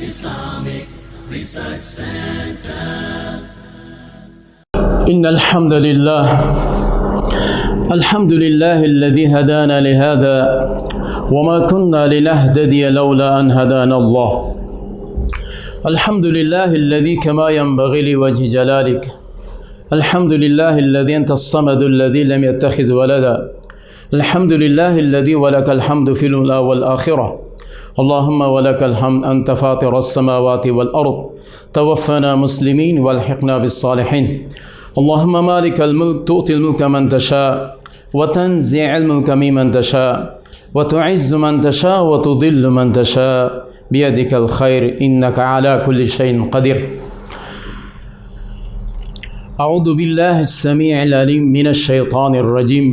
Islamic Research Center. إن الحمد لله الذي هدانا لهذا وما كنا لنهتدي لولا أن هدانا الله. الحمد لله الذي كما ينبغي لوجه جلالك. الحمد لله الذي أنت الصمد الذي لم يتخذ ولدا. الحمد لله الذي ولك الحمد في الأولى والآخرة. اللهم ولك الحمد أنت فاطر السماوات والأرض، توفنا مسلمين والحقنا بالصالحين. اللهم مالك الملك تؤتي الملك من تشاء وتنزع الملك ممن تشاء وتعز من تشاء وتضل من تشاء بيدك الخير إنك على كل شيء قدير. أعوذ بالله السميع العليم من الشيطان الرجيم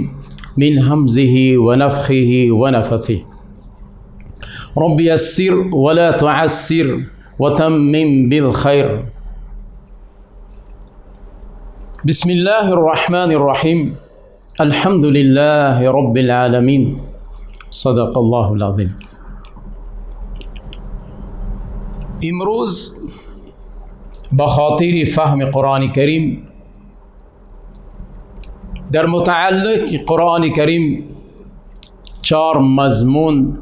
من همزه ونفخه ونفثه. رب يسر ولا تعسر وتمم بالخير. بسم الله الرحمن الرحيم. الحمد لله رب العالمين. صدق الله العظيم. امروز بخاطر فهم قرآن کریم در متعلق قرآن کریم 4 مضمون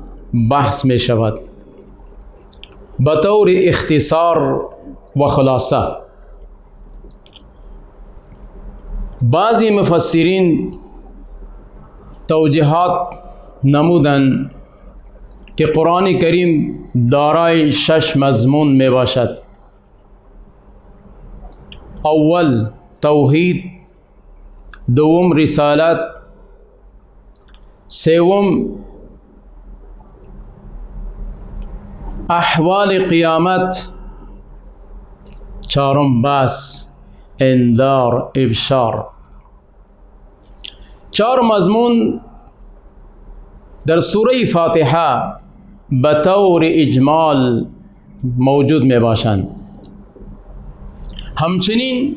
بحث می شود بطور اختصار و خلاصه. بعضی مفسرین توجیهات نمودند که قرآن کریم دارای 6 مضمون می باشد. اول توحید، دوم رسالت، سوم احوال قیامت، چهارم بعث، انذار، ابشار. 4 مضمون در سوره فاتحه بطور اجمال موجود می باشند. همچنین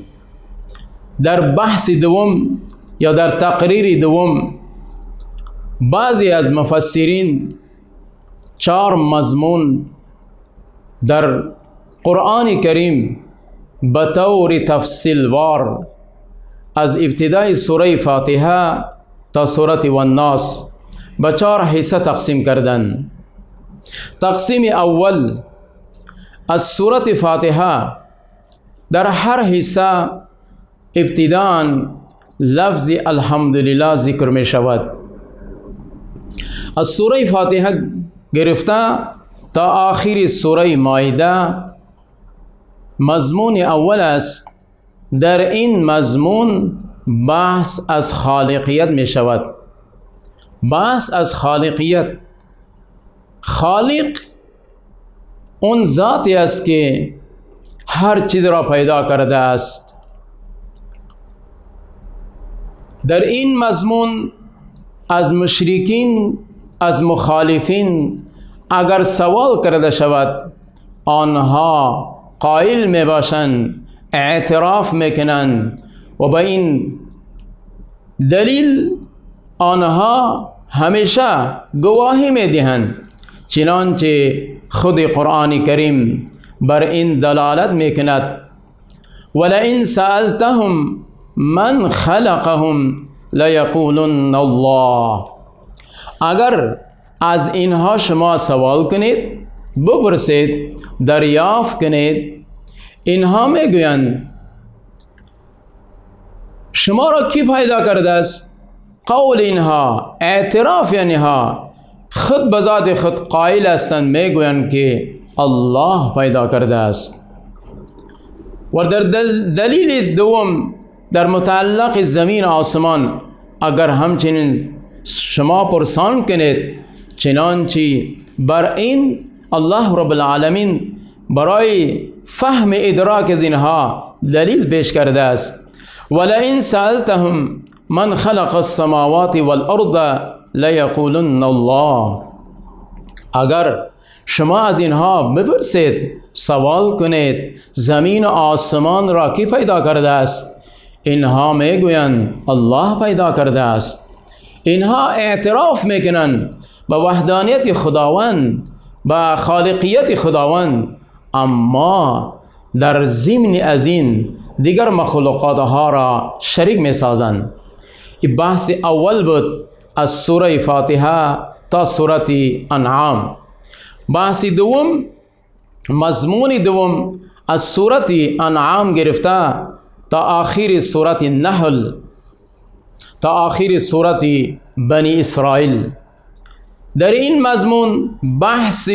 در بحث دوم یا در تقریر دوم بعضی از مفسرین 4 مضمون در قرآن کریم بطور تفصیل وار از ابتدای سوره فاتحه تا سوره والناس به 4 حصه تقسیم کردند. تقسیم اول از سوره فاتحه در هر حصه ابتداء لفظ الحمدلله ذکر می شود. از سوره فاتحه گرفته تا آخر سوره مائده مضمون اول است. در این مضمون بحث از خالقیت می شود. بحث از خالقیت. خالق اون ذاتی است که هر چیز را پیدا کرده است. در این مضمون از مشرکین، از مخالفین اگر سوال کرده شود آنها قائل می باشند، اعتراف میکنند و به این دلیل آنها همیشه گواهی میدهند. چنانچه خود قرآن کریم بر این دلالت میکند ولئن سألتهم من خلقهم لیقولن الله. اگر از اینها شما سوال کنید، بپرسید، دریافت کنید، اینها میگویند شما را کی پیدا کرده است؟ قول اینها، اعتراف اینها خود به ذات خود قائل هستند، میگویند که الله پیدا کرده است. و در دلیل دوم در متعلق زمین آسمان اگر همچنین شما پرسان کنید، چنانچه بر این الله رب العالمین برای فهم ادراک اینها دلیل پیش کرده است. ولئن سألتهم من خلق السماوات والارض لیقولن الله. اگر شما از اینها بپرسید، سوال کنید زمین و آسمان را کی پیدا کرده است، اینها میگویند الله پیدا کرده است. اینها اعتراف میکنند به وحدانیت خداوند به خالقیت خداوند، اما در ضمن از این دیگر مخلوقات ها را شریک می سازند. این بحث اول بود از سوره فاتحه تا سوره انعام. بحث دوم، مضمون دوم از سوره انعام گرفته تا آخر سوره نحل، تا آخر سوره بنی اسرائیل. در این مضمون بحث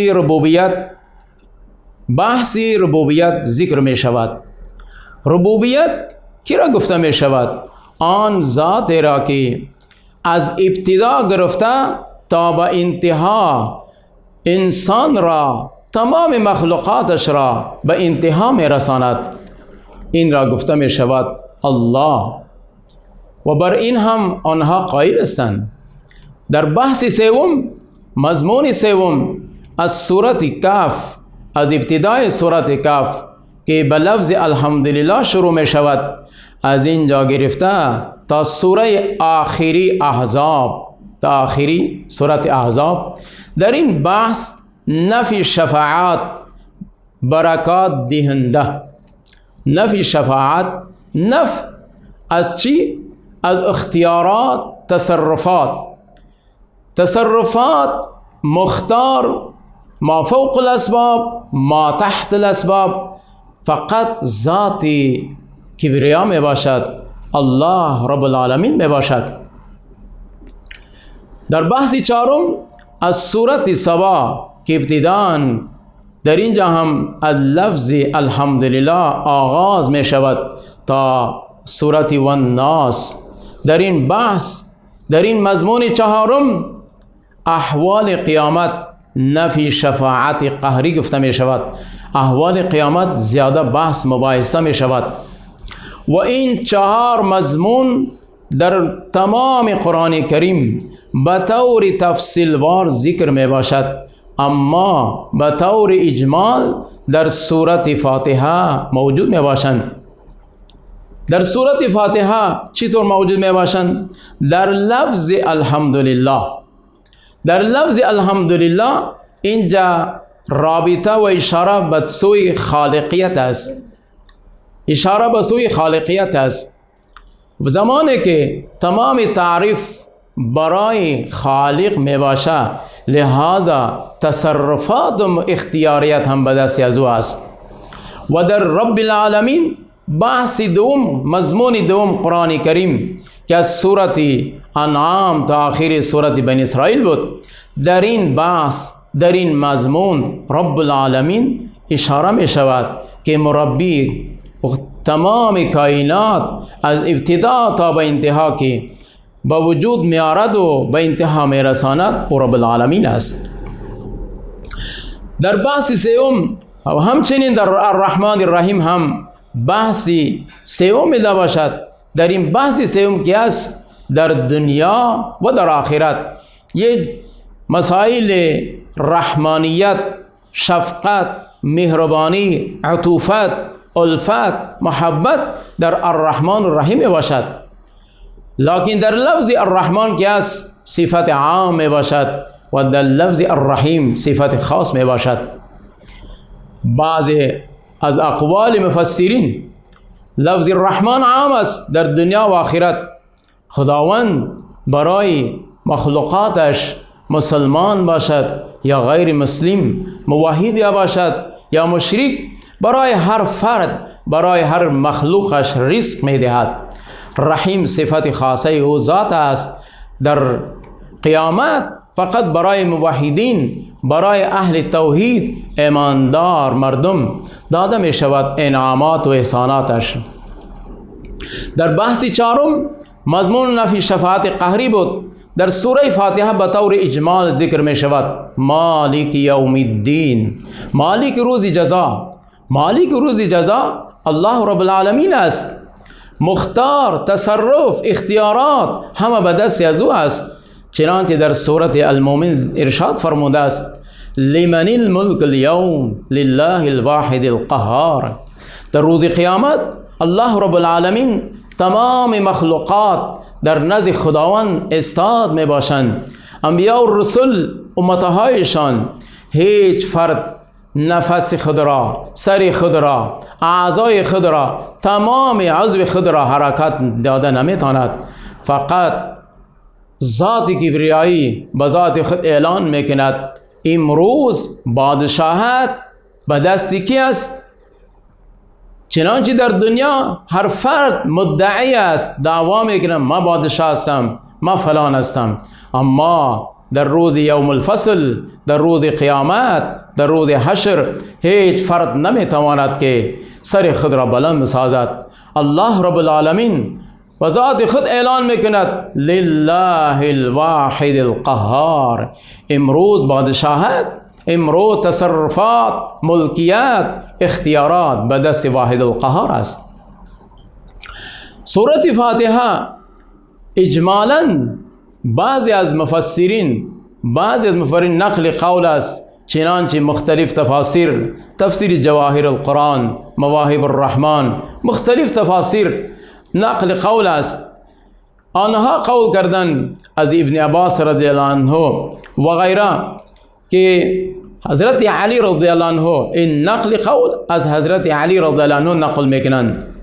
ربوبیت ذکر می شود. ربوبیت کی را گفته می شود؟ آن ذات را که از ابتدا گرفته تا به انتها انسان را، تمام مخلوقاتش را به انتها می رساند. این را گفته می شود الله، و بر این هم آنها قائل هستند. در بحث سوم، مضمون سوم از سوره کهف، از ابتدای سوره کهف که به لفظ الحمدلله شروع می شود، از اینجا گرفته تا سوره آخری احزاب، تا آخری سوره احزاب. در این بحث نفی شفاعت، برکات دهنده، نفی شفاعت، نفی از چی؟ از اختیارات، تصرفات مختار، ما فوق الاسباب ما تحت الاسباب، فقط ذات کبریا می باشد، الله رب العالمین می باشد. در بحث چهارم از سوره سبا که ابتداء در اینجا هم از لفظ الحمدلله آغاز می شود تا سوره والناس. در این بحث، در این مضمون چهارم، احوال قیامت، نفی شفاعت قهری گفته می شود. احوال قیامت زیاده بحث مباحثه می شود. و این چهار مضمون در تمام قرآن کریم به طور تفصیلوار ذکر می باشد، اما به طور اجمال در سوره فاتحه موجود می باشند. در سوره فاتحه چطور موجود می باشند؟ در لفظ الحمدلله. در لفظ الحمدلله اینجا رابطه و اشاره به سوی خالقیت است، اشاره به سوی خالقیت است. و زمانی که تمام تعریف برای خالق می باشه، لہذا تصرفات و اختیاریت هم به دست از او است. و در رب العالمین بحث دوم، مضمون دوم قرآن کریم که از سوره انعام تا آخر سوره بنی اسرائیل بود، در این بحث، در این مضمون رب العالمین اشاره می شود که مربی تمام کائنات از ابتدا تا به انتها که با وجود می آرد و به انتها می رساند او رب العالمین است. در بحث سوم و همچنین در الرحمن الرحیم هم بحثی سوم می باشد. در این بحث سوم که است در دنیا و در آخرت، یہ مسائل رحمانیت، شفقت، مهربانی، عطوفت، الفت، محبت در الرحمن الرحیم باشد. لیکن در لفظ الرحمن که است صفت عام می باشد و در لفظ الرحیم صفت خاص می باشد. بعض از اقوال مفسرین لفظ الرحمن عام است در دنیا و آخرت. خداوند برای مخلوقاتش مسلمان باشد یا غیر مسلم، موحد یا باشد یا مشرک، برای هر فرد، برای هر مخلوقش رزق می دهد. رحیم صفت خاصه او ذات است. در قیامت فقط برای موحدین، برای اهل توحید، ایماندار مردم داده می شود انعامات و احساناتش. در بحث چهارم مضمون نفی شفاعت قهری بود. در سوره فاتحه به طور اجمال ذکر می شود مالک یوم الدین، مالک روز جزا. مالک روز جزا الله رب العالمین است. مختار، تصرف، اختیارات همه به دست از او است. چنانکه در سوره المؤمن ارشاد فرموده است لمن الملک اليوم لله الواحد القهار. در روز قیامت الله رب العالمین تمام مخلوقات در نزد خداوند استاد می باشند. انبیاء و رسول امتهایشان هیچ فرد نفس خود را، سر خود را، اعضای خود را، تمام عضو خود را حرکت داده نمیتواند. فقط ذات کبریایی به ذات خود اعلان میکند امروز بادشاهت به دست کی است؟ چنانچه در دنیا هر فرد مدعی است، دعوا میکنه من بادشاه هستم، من فلان هستم، اما در روز یوم الفصل، در روز قیامت، در روز حشر هیچ فرد نمیتواند که سر خود را بلند بسازد. الله رب العالمین و ذات خود اعلان میکند لله الواحد القهار، امروز بادشاهت، امروز تصرفات، ملکیت، اختیارات به دست واحد القهار است. سورة فاتحه اجمالاً بعضی از مفسرین نقل قول است، چنانچه مختلف تفاسیر، تفسیر جواهر القرآن، مواهب الرحمن، مختلف تفاسیر نقل قول است. آنها قول کردن از ابن عباس رضی الله عنه و غیره که حضرت علی رضی الله عنه، این نقل قول از حضرت علی رضی الله عنه نقل میکنند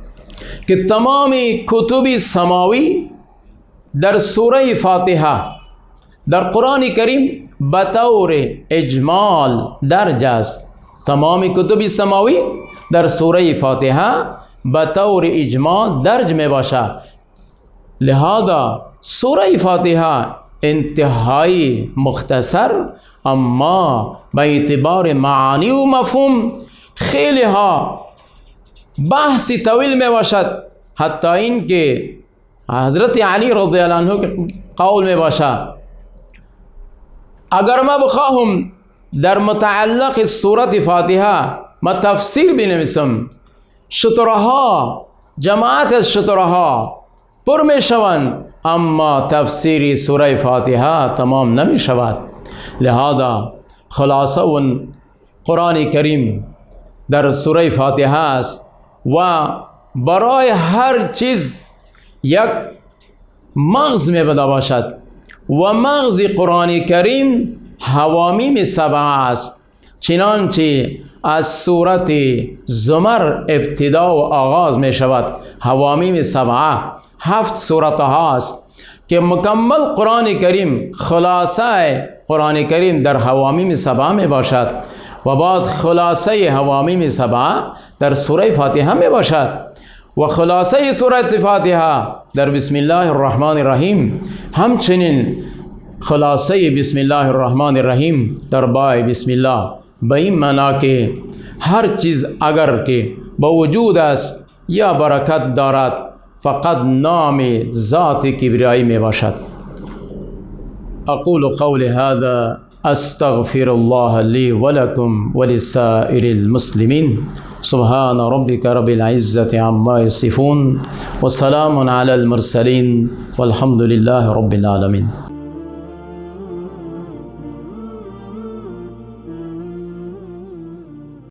که تمام کتب سماوی در سوره فاتحه در قرآن کریم بطور اجمال درج است. تمام کتب سماوی در سوره فاتحه بطور اجمال درج می باشد. لہذا سوره فاتحه انتهایی مختصر اما به اعتبار معانی و مفهوم خیلی ها بحثی طویل می باشد، حتی این که حضرت علی رضی الله عنه قول می باشد اگر ما بخواهم در متعلق سورة فاتحه ما تفسیر بنویسم، شطرها، جماعت از شطرها پر می شوند اما تفسیر سوره فاتحه تمام نمی شود. لہذا خلاصه قرآن کریم در سوره فاتحه است و برای هر چیز یک مغز می بده باشد و مغز قرآن کریم حوامیم سبعه است، چنانچه از سورت زمر ابتدا و آغاز می شود. حوامیم سبعه 7 سورت هاست که مکمل قرآن کریم، خلاصه قرآن کریم در حوامیم سبعه می باشد و بعد خلاصه حوامیم سبعه در سوره فاتحه می باشد و خلاصه سوره فاتحه در بسم الله الرحمن الرحیم، همچنین خلاصه بسم الله الرحمن الرحیم در بای بسم الله، به این معنا که هر چیز اگر که با وجود است یا برکت دارد فقط نام ذات کبریایی می باشد. اقول قول هذا استغفر الله لي ولكم ولسائر المسلمين. سبحان ربك رب العزة عما يصفون وسلام على المرسلين والحمد لله رب العالمين.